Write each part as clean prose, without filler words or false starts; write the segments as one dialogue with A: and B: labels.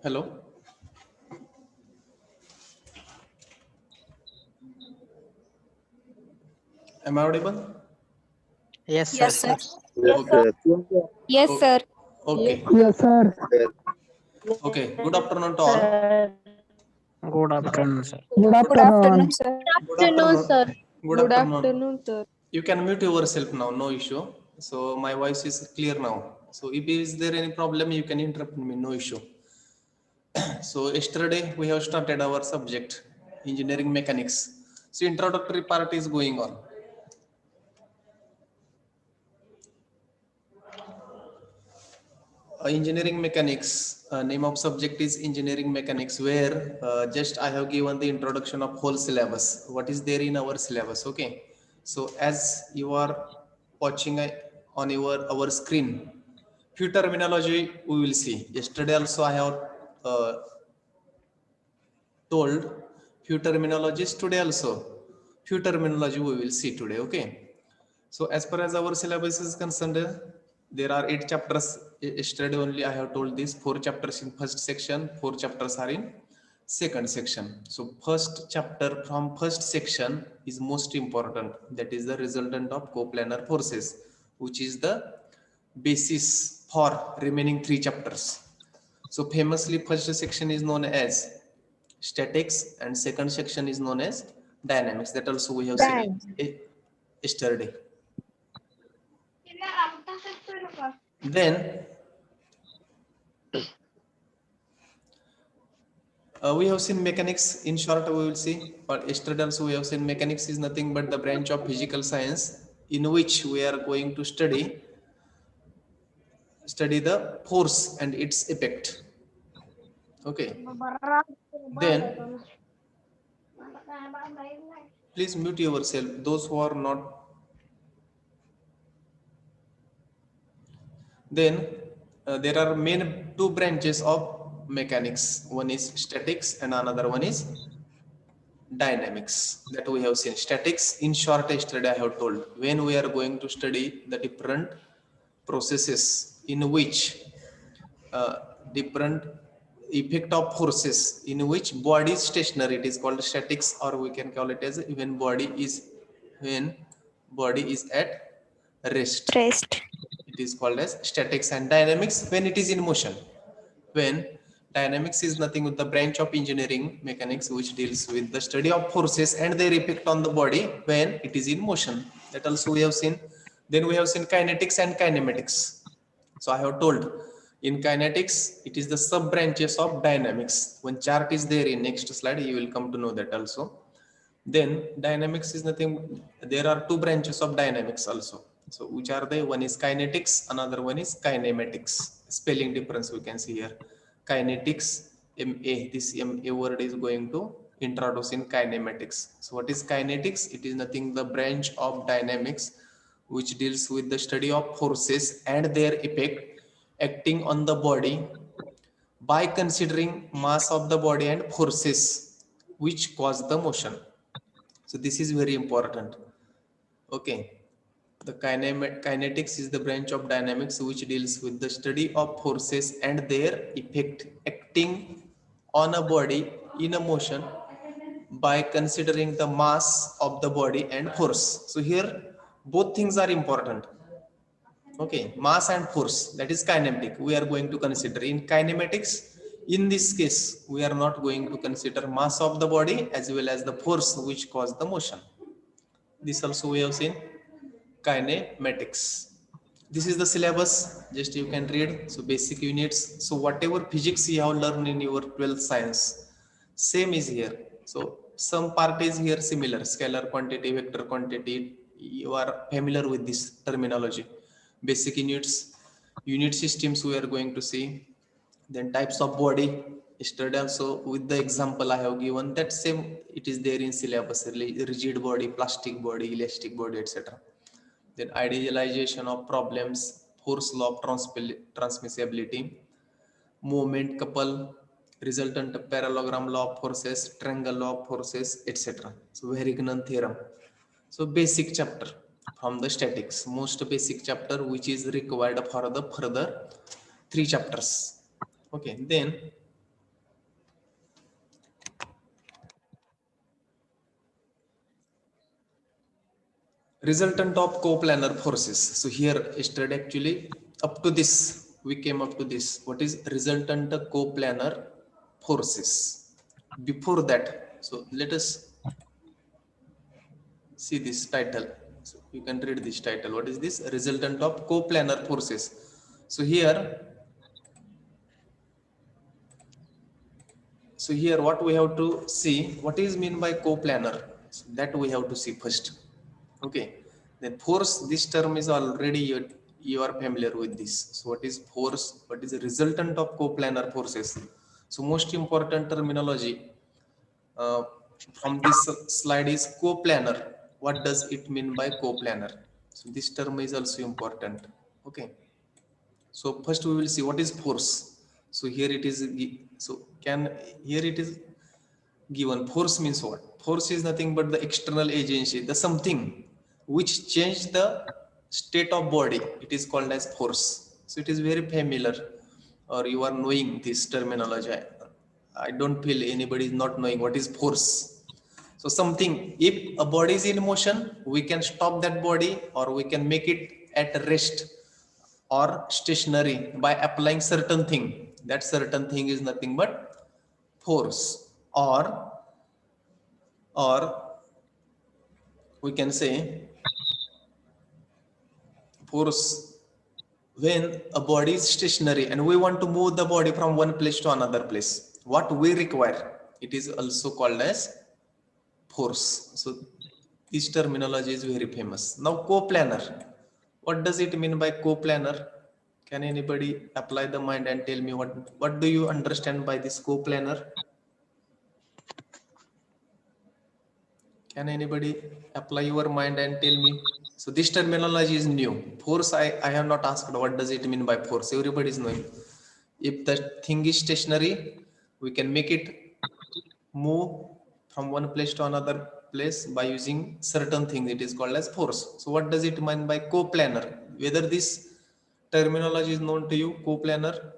A: Hello, am I audible?
B: Yes, sir.
C: Yes, sir.
D: Yes,
A: Okay,
D: sir.
C: Yes,
A: o-
C: sir.
A: okay,
E: Yes, sir.
A: okay. Good afternoon to all.
B: Good afternoon, sir.
E: Good
C: Good afternoon,
E: afternoon.
C: sir.
A: Good
D: Afternoon,
A: afternoon.
D: sir.
A: Good
D: Good
A: afternoon.
D: afternoon, sir.
A: You can mute yourself now, no issue. So my voice is clear now. So if is there any problem, you can interrupt me, no issue. So yesterday we have started our subject, engineering mechanics. So introductory part is going on. Engineering mechanics, name of subject is engineering mechanics, where just I have given the introduction of whole syllabus, what is there in our syllabus. Okay, so as you are watching on our screen, few terminology we will see. Yesterday also I have uh, told few terminologies, today also few terminology we will see today. Okay, so as far as our syllabus is concerned, there are 8 chapters. Yesterday only I have told this, 4 chapters in first section, 4 chapters are in second section. So first chapter from first section is most important, that is the resultant of coplanar forces, which is the basis for remaining 3 chapters. So famously first section is known as statics and second section is known as dynamics, that also we have seen yesterday. Then we have seen mechanics. In short, we will see, but yesterday also we have seen mechanics is nothing but the branch of physical science in which we are going to study the force and its effect. Okay, then please mute yourself, those who are not. Then there are main 2 branches of mechanics, one is statics and another one is dynamics, that we have seen. Statics in short yesterday I have told, when we are going to study the different processes in which uh, different effect of forces in which body is stationary, it is called statics, or we can call it as when body is at rest,
C: Rest.
A: it is called as statics. And dynamics when it is in motion, when dynamics is nothing but the branch of engineering mechanics which deals with the study of forces and their effect on the body when it is in motion, that also we have seen. Then we have seen kinetics and kinematics. So I have told, in kinetics it is the sub branches of dynamics. One chart is there in next slide, you will come to know that also. Then dynamics is nothing, there are 2 branches of dynamics also. So which are they? One is kinetics, another one is kinematics. Spelling difference we can see here. Kinetics, MA, this MA word is going to introduce in kinematics. So what is kinetics? It is nothing the branch of dynamics which deals with the study of forces and their effect acting on the body by considering mass of the body and forces which cause the motion. So this is very important. Okay. The kinetics is the branch of dynamics which deals with the study of forces and their effect acting on a body in a motion by considering the mass of the body and force. So here both things are important. Okay, mass and force, that is kinematic, we are going to consider. In kinematics, in this case, we are not going to consider mass of the body as well as the force which cause the motion. This also we have seen kinematics. This is the syllabus, just you can read. So basic units. So whatever physics you have learned in your 12th science, same is here. So some part is here similar, scalar quantity, vector quantity. You are familiar with this terminology. Basic units, unit systems we are going to see. Then types of body, yesterday also with the example I have given, that same it is there in syllabus, rigid body, plastic body, elastic body, etc. Then idealization of problems, force law of transmissibility, moment couple, resultant parallelogram law of forces, triangle law of forces, etc. So Verignan theorem. So basic chapter from the statics, most basic chapter which is required for the further 3 chapters. Okay, then Resultant of coplanar forces. So here study actually up to this, we came up to this. What is resultant coplanar forces? Before that, so let us see this title. So you can read this title. What is this? Resultant of coplanar forces. So here what we have to see, what is mean by coplanar? So that we have to see first. Okay, then force, this term is already you are familiar with this. So what is force? What is the resultant of coplanar forces? So most important terminology uh, from this slide is coplanar. What does it mean by coplanar? So this term is also important. Okay, so first we will see what is force. So here it is. So here it is given. Force means what? Force is nothing but the external agency, the something which change the state of body. It is called as force. So it is very familiar, or you are knowing this terminology. I don't feel anybody is not knowing what is force. So something, if a body is in motion, we can stop that body or we can make it at rest or stationary by applying certain thing. That certain thing is nothing but force, or we can say force when a body is stationary and we want to move the body from one place to another place. What we require, it is also called as force. So this terminology is very famous. Now coplanar, what does it mean by coplanar? Can anybody apply the mind and tell me what do you understand by this coplanar? Can anybody apply your mind and tell me? So this terminology is new. Force, I have not asked what does it mean by force. Everybody is knowing. If the thing is stationary, we can make it move from one place to another place by using certain things. It is called as force. So what does it mean by coplanar? Whether this terminology is known to you, coplanar?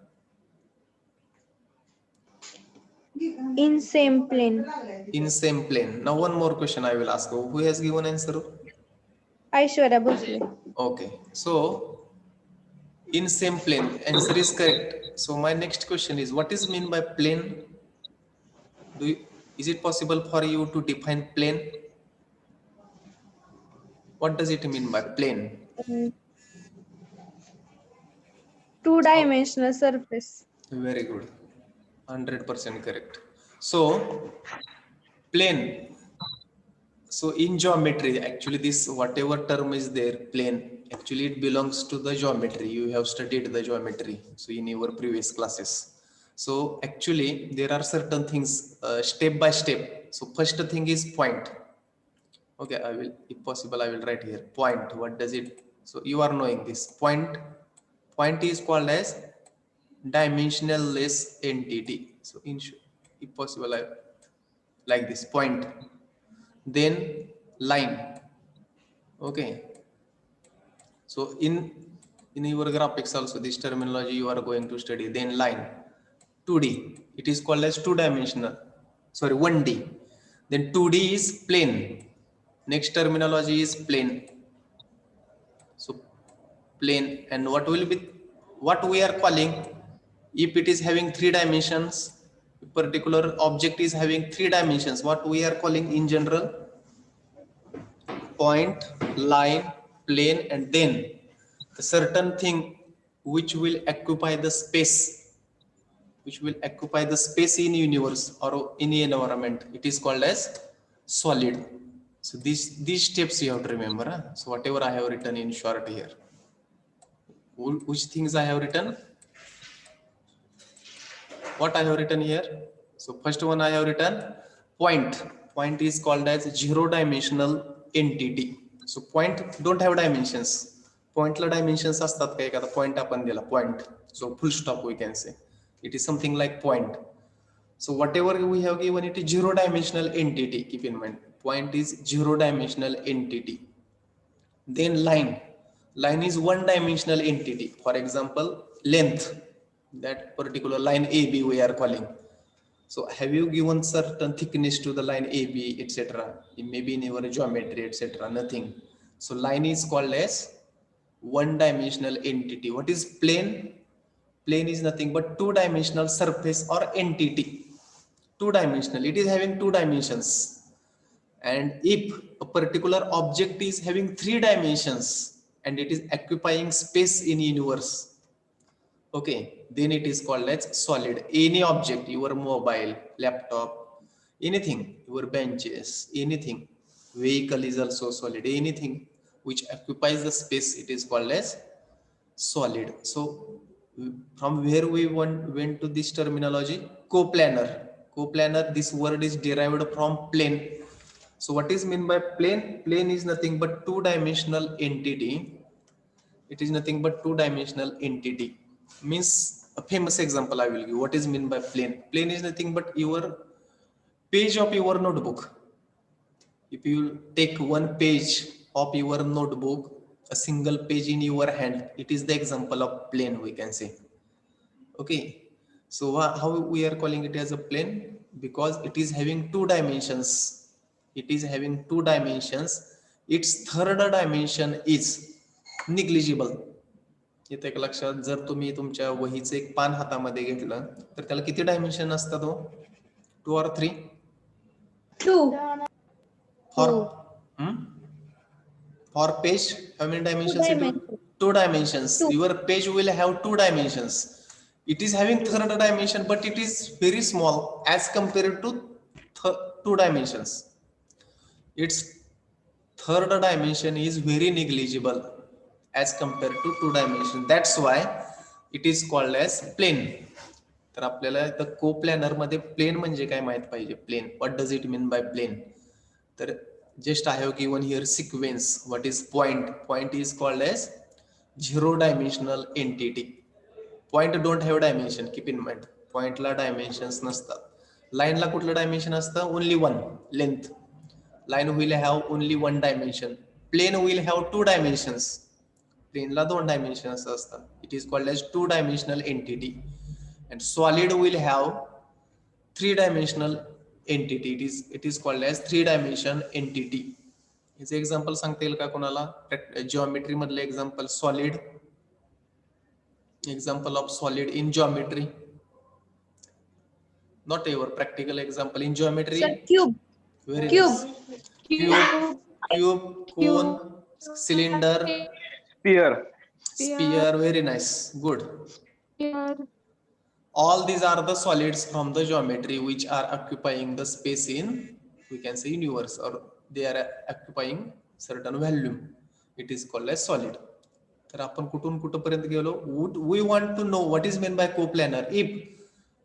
C: In same plane.
A: In same plane. Now one more question I will ask. Who has given answer?
C: Aishwarya Bhosle.
A: Okay. So in same plane, answer is correct. So my next question is, what is mean by plane? Is it possible for you to define plane? What does it mean by plane?
C: Two-dimensional surface.
A: Very good. 100% correct. So plane. So in geometry, actually this whatever term is there, plane, actually it belongs to the geometry. You have studied the geometry. So in your previous classes. So actually there are certain things step by step. So first thing is point. Okay, I will, if possible, I will write here. Point, what does it? So you are knowing this. Point is called as dimensionless entity. So if possible, I like this point. Then line. Okay. So in your graphics also, this terminology you are going to study. Then line. 2D. It is called as two-dimensional. Sorry, 1D. Then 2D is plane. Next terminology is plane. So plane, and what we are calling, if it is having 3 dimensions, a particular object is having 3 dimensions, what we are calling in general? Point, line, plane, and then the certain thing which will occupy the space, in universe or in environment, it is called as solid. So these steps you have to remember. So whatever I have written in short here, which things I have written, what I have written here. So first one I have written point is called as zero dimensional entity. So point don't have dimensions. Point la dimensions astat ka ekada point apan dila point, so full stop we can say. It is something like point. So whatever we have given, it is zero dimensional entity. Keep in mind, point is zero dimensional entity. Then line is one dimensional entity. For example, length, that particular line AB we are calling. So have you given certain thickness to the line AB, etc.? Maybe in your geometry, etc.? Nothing. So line is called as one-dimensional entity. What is plane? Plane is nothing but two-dimensional surface or entity. Two-dimensional, it is having two dimensions. And if a particular object is having three dimensions and it is occupying space in universe, okay, then it is called as solid. Any object, your mobile, laptop, anything, your benches, anything, vehicle is also solid. Anything which occupies the space, it is called as solid. So from where we went to this terminology? Coplanar. Coplanar, this word is derived from plane. So what is meant by plane? Plane is nothing but two-dimensional entity. It is nothing but two-dimensional entity. Means a famous example I will give. What is meant by plane? Plane is nothing but your page of your notebook. If you take one page of your notebook, a single page in your hand, it is the example of plane, we can say. Okay, so how we are calling it as a plane? Because it is having two dimensions. It is having two dimensions. Its third dimension is negligible. इथे एक लक्षात, जर तुम्ही तुमच्या वहीचे एक पान हातामध्ये घेतलं तर त्याला किती डायमेन्शन असतात हो? 2 or 3?
C: 2.
A: For page, how many dimensions? 2 dimensions. Your page will have 2 dimensions. It is having third dimension, but it is very small as compared to 2 dimensions. Its third dimension is very negligible as compared to 2 dimensions. That's why it is called as plane. तर आपल्याला इथं coplanar मध्ये plane म्हणजे काय माहित पाहिजे. Plane, what does it mean by plane? तर just I have given here sequence. What is point? Point is called as zero dimensional entity. Point don't have dimension, keep in mind. Point ला dimensions नसतात. Line ला कुठलं dimension असतं? Only one, length. Line will have only one dimension. Plane will have two dimensions. Plane La 2 dimensions असतात. It is called as two dimensional entity. And solid will have 3-dimensional entity. It is called as 3-dimension entity. This example सांगता येईल का कोणाला? Geometry मधले example, solid. Example of solid in geometry. Not ever practical example in geometry.
C: Sir, cube.
A: Very
C: Cube.
A: nice. Cube, cone, cylinder, sphere. Very nice. Good. All these are the solids from the geometry which are occupying the space in, we can say, universe, or they are occupying certain volume. It is called as solid. तर आपण कुठून कुठपर्यंत गेलो? We want to know what is meant by coplanar.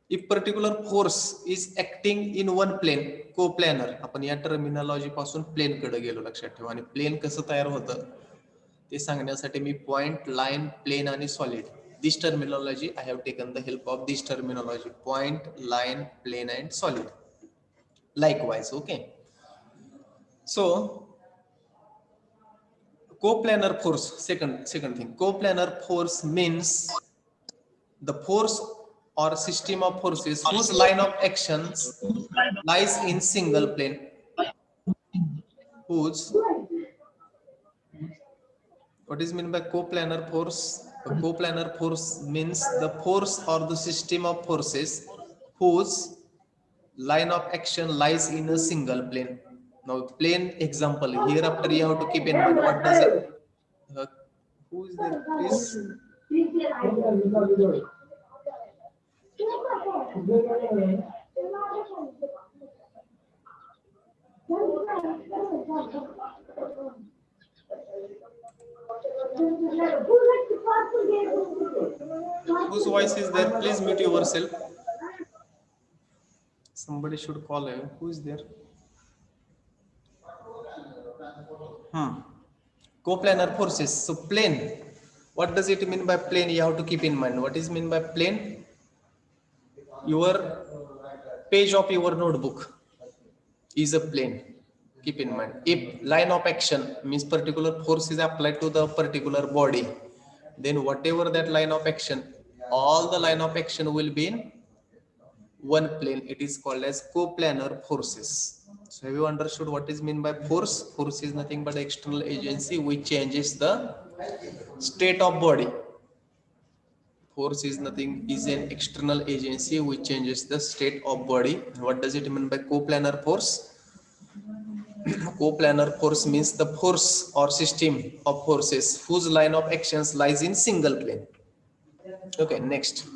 A: If particular force is acting in one plane, coplanar. आपण या terminology पासून plane कडे गेलो, लक्षात ठेवा. आणि प्लेन कसं तयार होतं ते सांगण्यासाठी मी पॉइंट, लाइन, प्लेन आणि solid, this terminology I have taken the help of this terminology: point, line, plane and solid. Likewise, okay. So coplanar force, second thing, coplanar force means the force or system of forces whose line of actions lies in single plane. What is meant by coplanar force? A coplanar force means the force or the system of forces whose line of action lies in a single plane. Now, plane example, hereafter you have to keep in mind what does it. Who is there, please? Whose voice is there? Please mute yourself. Somebody should call you. Who is there? Coplanar forces. So plane. What does it mean by plane? You have to keep in mind. What is mean by plane? Your page of your notebook is a plane. Keep in mind. If line of action means particular force is applied to the particular body, then whatever that line of action, all the line of action will be in one plane, it is called as coplanar forces. So have you understood what is meant by force? Force is nothing but external agency which changes the state of body. Force is nothing, is an external agency which changes the state of body. And what does it mean by coplanar force? Coplanar force means the force or system of forces whose line of actions lies in single plane. Okay, next.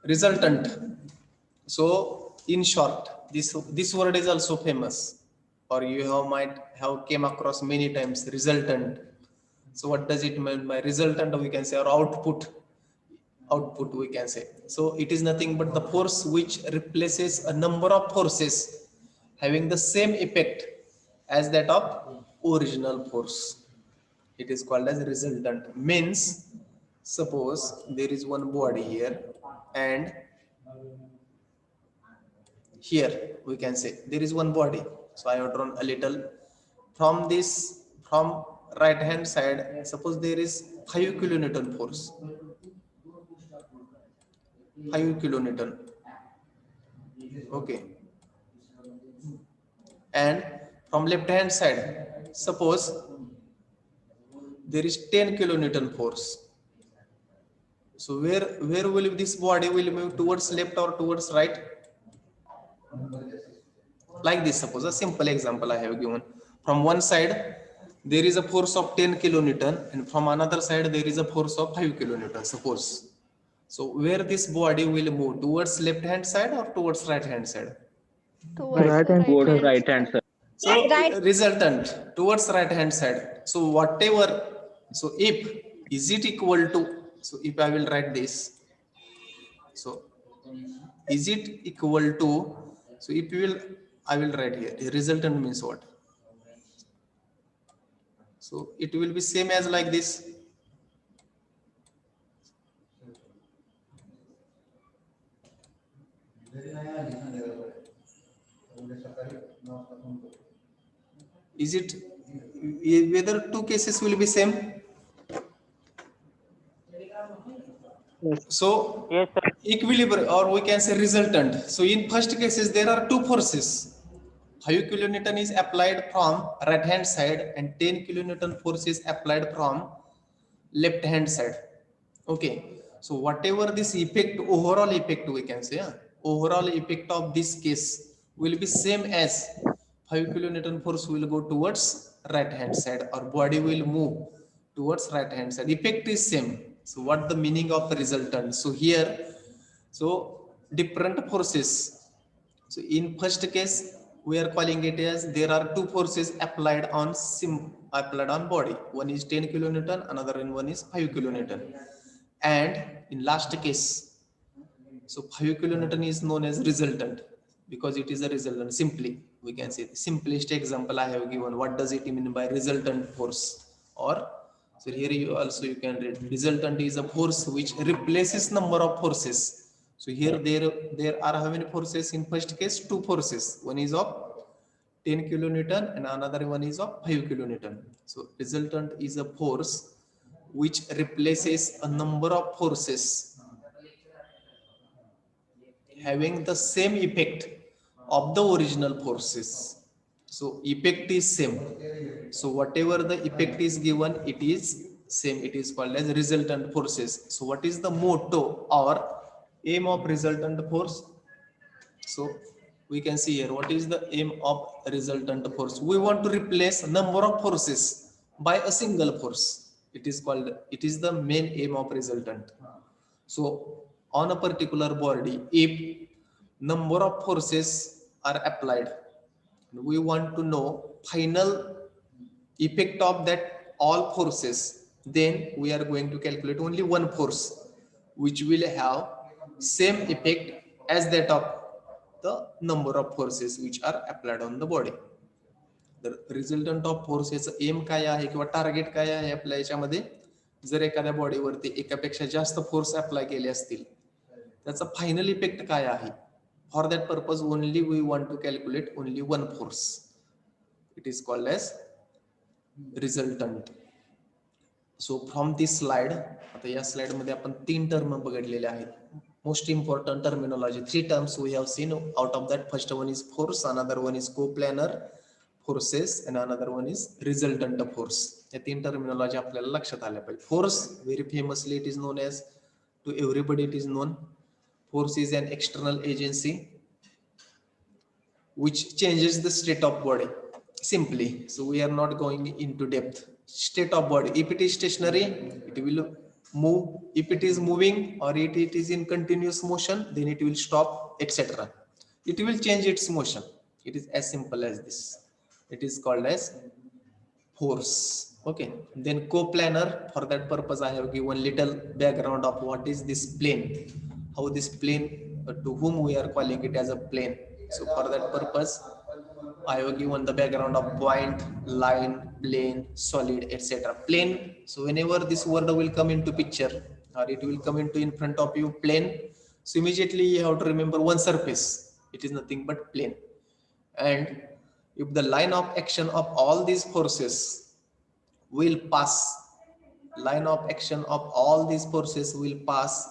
A: Resultant. So in short, this word is also famous, or you might have came across many times, resultant. So what does it mean by resultant? We can say, or output we can say. So it is nothing but the force which replaces a number of forces having the same effect as that of original force. It is called as resultant. Means suppose there is one body here, and here we can say there is one body. So I have drawn a little from this, from right hand side. Suppose there is 5 kilonewton force, 5 kilonewton. Okay, and from left hand side, suppose there is 10 kilonewton force. So where will this body will move, towards left or towards right? Like this, suppose a simple example I have given. From one side there is a force of 10 kilonewton, and from another side there is a force of 5 kilonewton, suppose. So where this body will move, towards left hand side or towards right hand side?
C: Towards
B: Right
C: the
B: hand
C: right
B: side.
C: hand side.
A: So
C: Right.
A: resultant towards right hand side. So whatever, so if is it equal to, so if I will write this, so is it equal to, so if you will, I will write here, resultant means what? So it will be same as like this. Is it, whether two cases will be same?
B: Yes.
A: So
B: Yes, sir.
A: equilibrium, or we can say resultant. So in first cases there are two forces. 5 kilonewton is applied from right hand side and 10 kilonewton force is applied from left hand side. Okay, so whatever this effect, overall effect we can say, overall effect of this case will be same as 5 kilonewton force will go towards right hand side, or body will move towards right hand side, effect is same. So what the meaning of the resultant? So here, so different forces. So in first case we are calling it as there are two forces applied on applied on body. One is 10 kilonewton, another one is 5 kilonewton. And in last case, so 5 kilonewton is known as resultant because it is a resultant. Simply we can say, simplest example I have given. What does it mean by resultant force? Or so here you also you can read, resultant is a force which replaces number of forces. So here there are how many forces in first case? Two forces. One is of 10 kilonewton and another one is of 5 kilonewton. So resultant is a force which replaces a number of forces having the same effect of the original forces. So effect is same. So whatever the effect is given, it is same. It is called as resultant forces. So what is the motto or aim of resultant force? So we can see here, what is the aim of resultant force? We want to replace number of forces by a single force. It is called, it is the main aim of resultant. So on a particular body, if number of forces are applied, we want to know final effect of that all forces, then we are going to calculate only one force which will have same effect as that of the number of forces which are applied on the body. The resultant of force याचं M काय आहे किंवा target काय आहे आपल्या याच्यामध्ये, जर एखाद्या बॉडीवरती एकापेक्षा जास्त फोर्स अप्लाय केले असतील, त्याचा फायनल इफेक्ट काय आहे. For that purpose only we want to calculate only one force. It is called as resultant. So from this slide, आता या स्लाइड मध्ये आपण तीन टर्म बघितलेले आहेत. Most important terminology, 3 terms we have seen. Out of that, first one is force, another one is coplanar forces, and another one is resultant force. या 3 terminology आपल्याला लक्षात आल्या पाहिजे. Force, very famously it is known as, to everybody it is known, force is an external agency which changes the state of body simply. So we are not going into depth. State of body, if it is stationary, it will move. If it is moving or it is in continuous motion, then it will stop, etc. It will change its motion. It is as simple as this. It is called as force. Okay, then coplanar, for that purpose I have given little background of what is this plane, how this plane, to whom we are calling it as a plane. So for that purpose I have given the background of point, line, plane, solid, etc. Plane, so whenever this word will come into picture or it will come into in front of you, plane, so immediately you have to remember one surface. It is nothing but plane. And if the line of action of all these forces will pass, line of action of all these forces will pass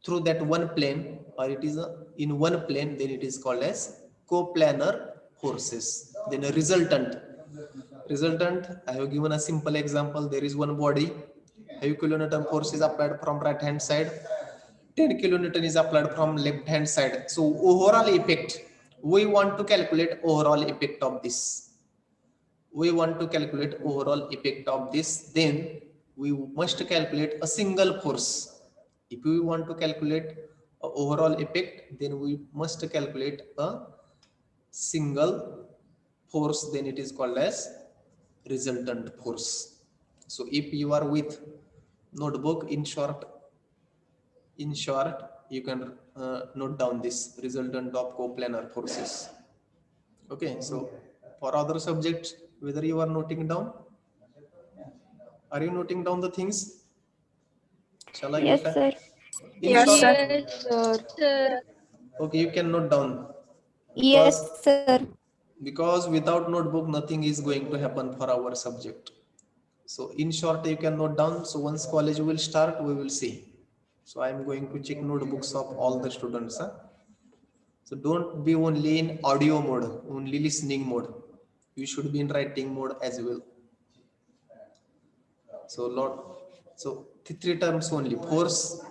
A: through that one plane, or it is in one plane, then it is called as coplanar forces. Then a resultant, I have given a simple example. There is one body, 5 kilonewton force is applied from right hand side, 10 kilonewton is applied from left hand side. So overall effect, we want to calculate overall effect of this. We want to calculate overall effect of this, then we must calculate a single force. If we want to calculate a overall effect, then we must calculate a single force, then it is called as resultant force. So if you are with notebook, in short you can note down this resultant of coplanar forces. Okay, so for other subjects, whether you are noting down, are you noting down the things? Shall I
C: Yes,
A: note?
C: sir.
A: In
C: Yes,
A: short,
C: sir.
B: Sir.
A: okay, you can note down,
C: Yes, sir.
A: because without notebook nothing is going to happen for our subject. So in short, you can note down. So once college will start, we will see. So I am going to check notebooks of all the students. So don't be only in audio mode, only listening mode. You should be in writing mode as well. So 3 terms only: force,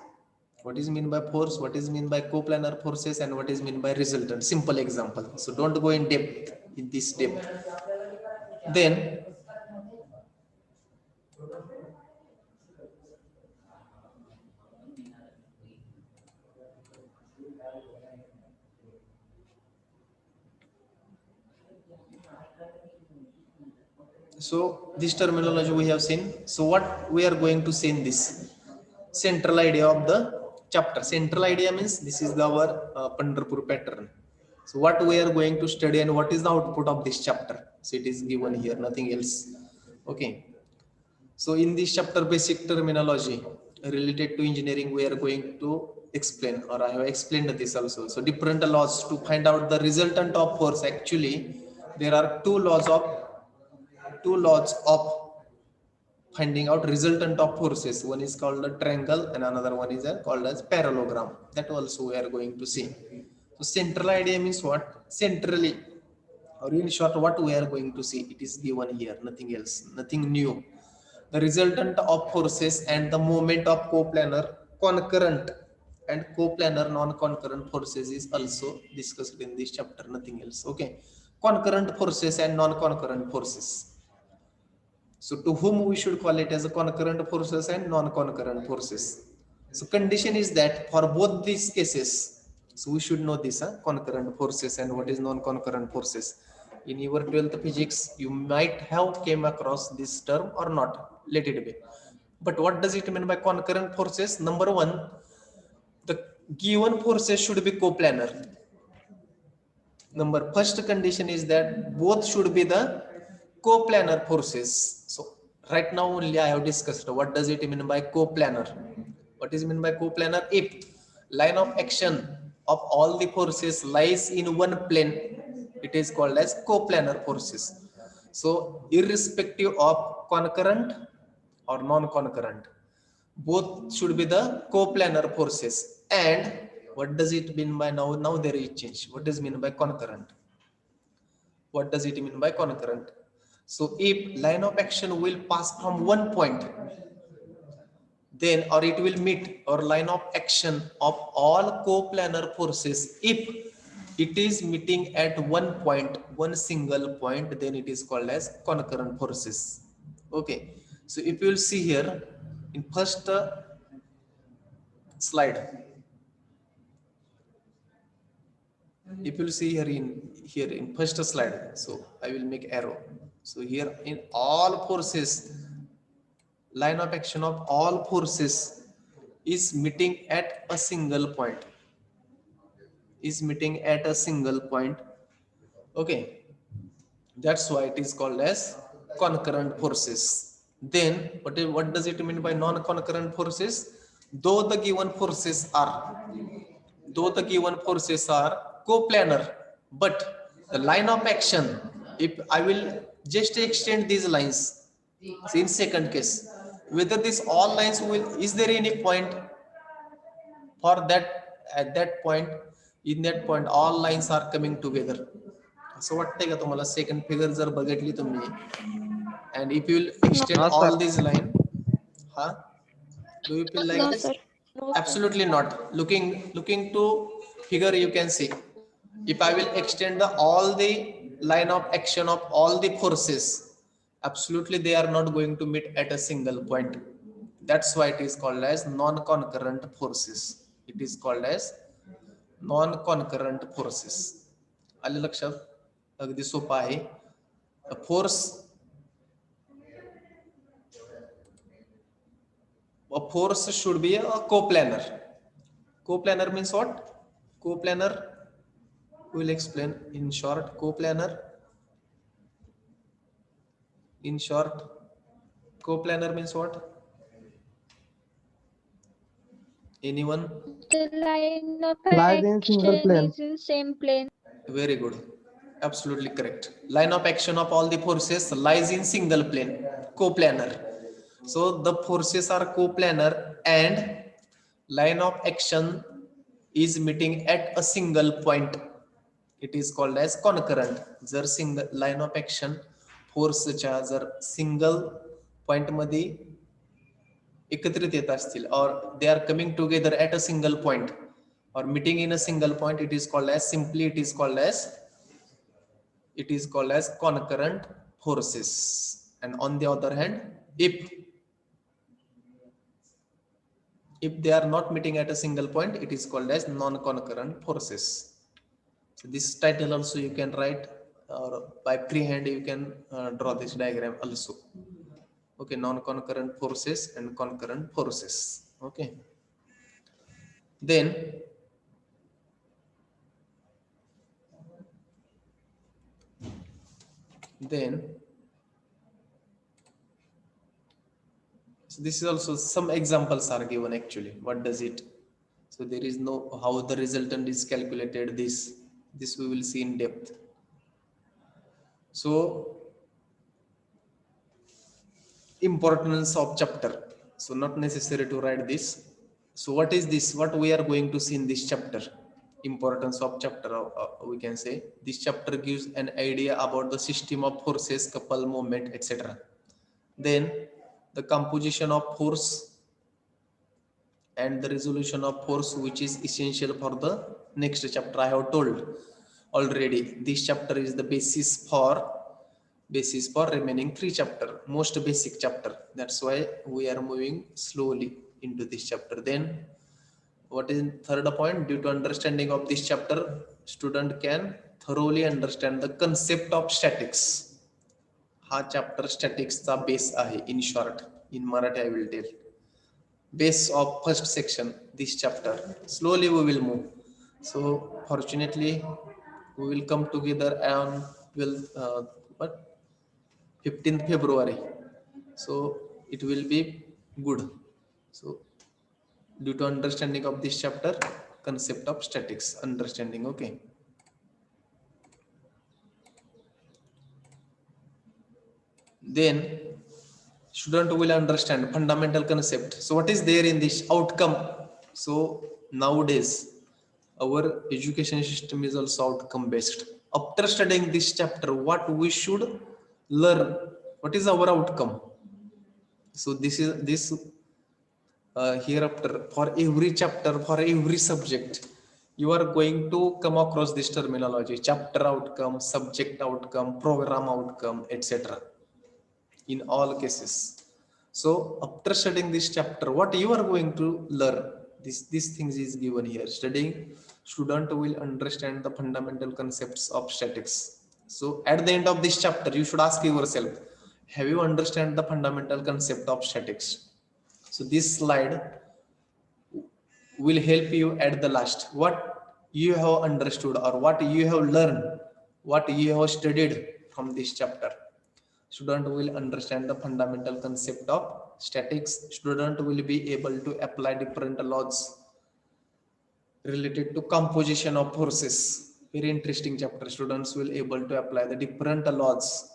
A: what is mean by force, what is mean by coplanar forces, and what is mean by resultant. Simple example. So don't go in depth, in this depth. Then so this terminology we have seen. So what we are going to say in this central idea of the chapter. Central idea means this is our Pandharpur pattern. So what we are going to study and what is the output of this chapter. So it is given here, nothing else. Okay. So in this chapter, basic terminology related to engineering, we are going to explain, or I have explained this also. So different laws to find out the resultant of force. Actually, there are two laws of finding out resultant of forces. One is called a triangle and another one is called as parallelogram. That also we are going to see. So central idea means what? Centrally, or in short, what we are going to see. It is given here, nothing else, nothing new. The resultant of forces and the moment of coplanar, concurrent and coplanar non-concurrent forces is also discussed in this chapter, nothing else. Okay, concurrent forces and non-concurrent forces. So to whom we should call it as a concurrent forces and non-concurrent forces. So condition is that for both these cases, so we should know this, concurrent forces and what is non-concurrent forces. In your 12th physics, you might have came across this term or not, let it be. But what does it mean by concurrent forces? Number one, the given forces should be coplanar. First condition is that both should be the coplanar forces. So right now only I have discussed what does it mean by coplanar. What is mean by coplanar? If line of action of all the forces lies in one plane, it is called as coplanar forces. So irrespective of concurrent or non-concurrent. both should be the coplanar forces. And what does it mean by now there is change? What does it mean by concurrent? What does it mean by concurrent? So if line of action will pass from one point, then or it will meet or line of action of all coplanar forces. If it is meeting at one point, one single point, then it is called as concurrent forces. Okay, so if you will see here in first slide, if you will see here in first slide, so I will make arrow. So here in all forces, line of action of all forces is meeting at a single point, okay, that's why it is called as concurrent forces. Then what does it mean by non-concurrent forces? though the given forces are though the given forces are coplanar, but the line of action, if I will just extend these lines, so in second case, whether this all lines will, is there any point for that, at that point, in that point all lines are coming together. असं वाटतंय का तुम्हाला second figure जर बघितली तुम्ही, and if you will extend
D: No, sir.
A: all these line, huh? Do you feel like
C: No,
A: this?
C: sir.
A: Absolutely not. Looking to figure, you can see. If I will extend all the line of action of all the forces, absolutely they are not going to meet at a single point. That's why it is called as non-concurrent forces. It is called as non-concurrent forces. आले लक्षात? अगदी सोपं आहे. A force should be a coplanar. Coplanar means what? Coplanar, we will explain in short. Coplanar, in short, coplanar means what? Anyone?
C: The line of
D: Lies in single
C: action
D: plane.
C: is in same plane.
A: Very good. Absolutely correct. Line of action of all the forces lies in single plane, coplanar. So the forces are coplanar and line of action is meeting at a single point. It is called as concurrent. जर single line of action फोर्सच्या जर single point मध्ये एकत्रित येत असतील, or they are coming together at a single point or meeting in a single point, it is called as concurrent forces. And on the other hand, if they are not meeting at a single point, it is called as non-concurrent forces. So this title also you can write, or by freehand you can draw this diagram also. Okay, non-concurrent forces and concurrent forces. Okay, then so this is also some examples are given actually. What does it? So there is no how the resultant is calculated. This we will see in depth. So importance of chapter. So not necessary to write this. So what is this? What we are going to see in this chapter? Importance of chapter, we can say this chapter gives an idea about the system of forces, couple, moment, etc. Then the composition of force and the resolution of force, which is essential for the next chapter. I have told already this chapter is the basis for remaining 3 chapter, most basic chapter. That's why we are moving slowly into this chapter. Then what is third point? Due to understanding of this chapter, student can thoroughly understand the concept of statics. हा chapter statics चा base आहे. In short, in Marathi I will tell. Base of first section, this chapter. Slowly we will move. So fortunately, we will come together on 15th February. So it will be good. So due to understanding of this chapter, concept of statics, understanding. Okay. Then student will understand fundamental concept. So what is there in this outcome? So nowadays our education system is also outcome based. After studying this chapter, what we should learn? What is our outcome? So this is this hereafter for every chapter, for every subject, you are going to come across this terminology: chapter outcome, subject outcome, program outcome, etc. in all cases. So after studying this chapter, what you are going to learn? These things is given here. Studying, student will understand the fundamental concepts of statics. So at the end of this chapter, you should ask yourself, have you understand the fundamental concept of statics? So this slide will help you at the last. What you have understood or what you have learned, what you have studied from this chapter. Student will understand the fundamental concept of statics. Student will be able to apply different laws related to composition of forces. Very interesting chapter. Students will able to apply the different laws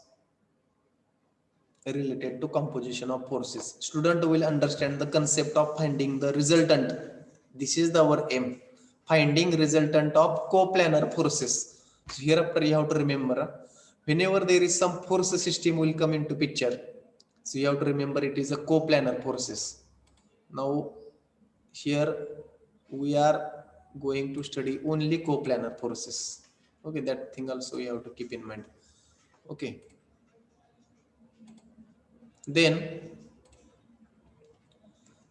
A: related to composition of forces. Student will understand the concept of finding the resultant. This is our aim. Finding resultant of coplanar forces. So hereafter you have to remember, whenever there is some force system will come into picture. So you have to remember it is a coplanar forces. Now here we are going to study only coplanar forces. Okay, that thing also you have to keep in mind. Okay. Then,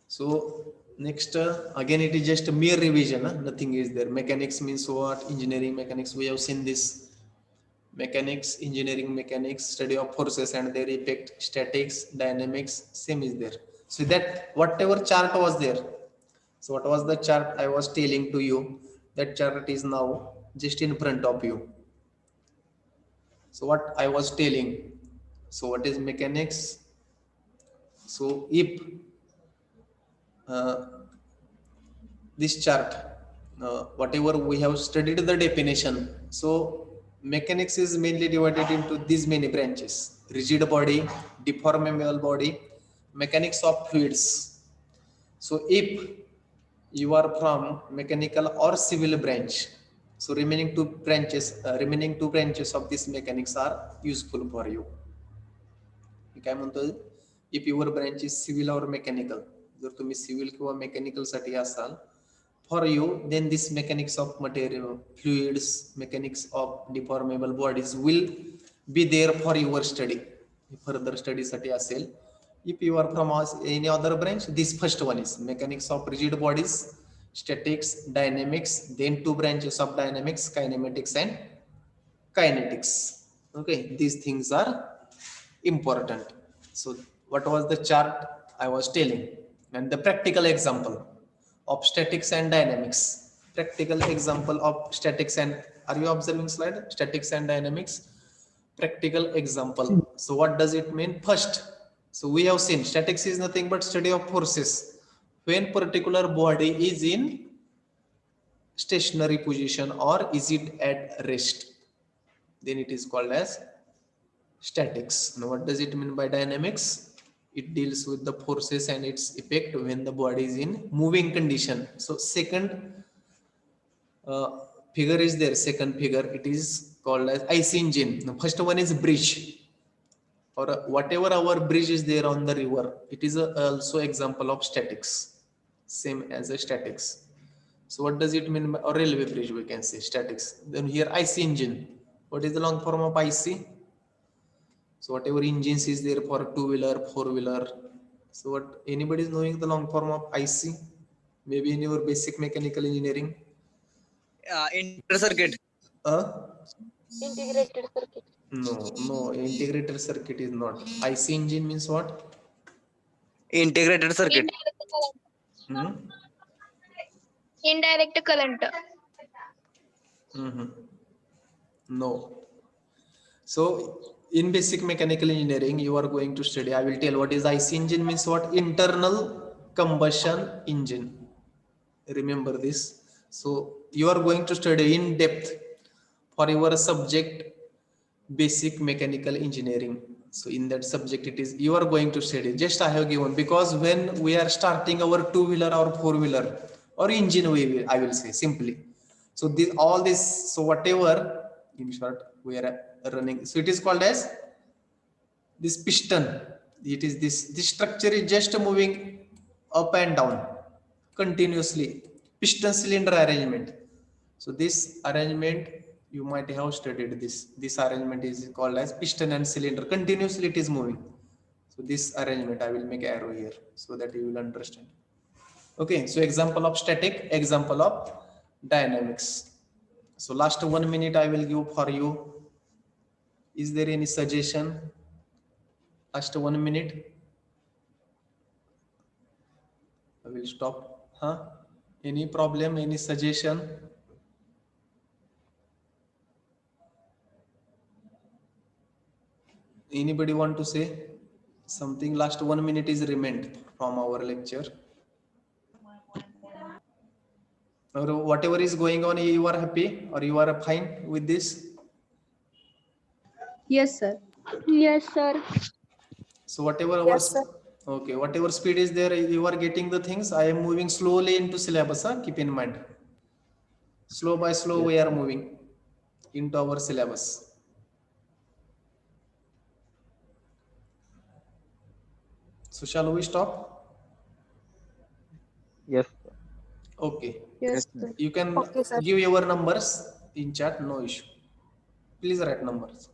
A: so next again it is just a mere revision, nothing is there. Mechanics means what? Engineering mechanics, we have seen this. Mechanics, engineering mechanics, study of forces and their effect, statics, dynamics, same is there. So that whatever chart was there, so what was the chart I was telling to you, that chart is now just in front of you. So what I was telling, so what is mechanics? So if this chart, whatever we have studied the definition, so mechanics is mainly divided into these many branches: rigid body, deformable body, mechanics of fluids. So if you are from mechanical or civil branch, so remaining two branches of this mechanics are useful for you. काय म्हणतो, if your branch is civil or mechanical, जर तुम्ही civil किंवा mechanical साठी असाल, for you then this mechanics of material, fluids, mechanics of deformable bodies will be there for your study, further study साठी असेल. If you are from any other branch, this first one is mechanics of rigid bodies, statics, dynamics, then two branches of dynamics, kinematics and kinetics. Okay, these things are important. So what was the chart I was telling, and the practical example of statics and dynamics. Practical example of statics and, are you observing slide? Statics and dynamics, practical example. So what does it mean? First, so we have seen statics is nothing but study of forces when particular body is in stationary position or is it at rest, then it is called as statics. Now what does it mean by dynamics? It deals with the forces and its effect when the body is in moving condition. So second figure is there, second figure, it is called as IC engine. Now first one is bridge, or whatever our bridge is there on the river, it is also example of statics, same as a statics. So what does it mean by, or railway bridge we can say statics. Then here IC engine, what is the long form of IC? So whatever engines is there for two-wheeler, four-wheeler. So what, anybody is knowing the long form of IC? Maybe in your basic mechanical engineering.
D: Integrated circuit.
C: Integrated circuit.
A: No, integrated circuit is not. IC engine means what?
D: Integrated circuit.
C: Indirect current.
A: No. So in basic mechanical engineering, you are going to study, I will tell what is IC engine means what? Internal combustion engine. Remember this. So you are going to study in depth for your subject basic mechanical engineering. So in that subject, it is you are going to study. Just I have given, because when we are starting our two-wheeler or four-wheeler or engine, I will say simply. So all this, so whatever, in short, we are running. So it is called as this piston. It is this structure is just moving up and down continuously. Piston cylinder arrangement. So this arrangement, you might have studied this. This arrangement is called as piston and cylinder. Continuously it is moving. So this arrangement, I will make arrow here so that you will understand. Okay, so example of static, example of dynamics. So last 1 minute I will give for you. Is there any suggestion? Last 1 minute. I will stop. Huh? Any problem? Any suggestion? Anybody want to say something? Last 1 minute is remained from our lecture. Or whatever is going on, you are happy or you are fine with this?
E: Yes, sir.
C: Yes, sir.
A: So whatever our okay, whatever speed is there, you are getting the things. I am moving slowly into syllabus. Huh? Keep in mind. Slow by slow, we are moving into our syllabus. So shall we stop?
B: Yes, sir.
A: Okay.
E: Yes, sir.
A: You can give your numbers in chat, no issue. Please write numbers.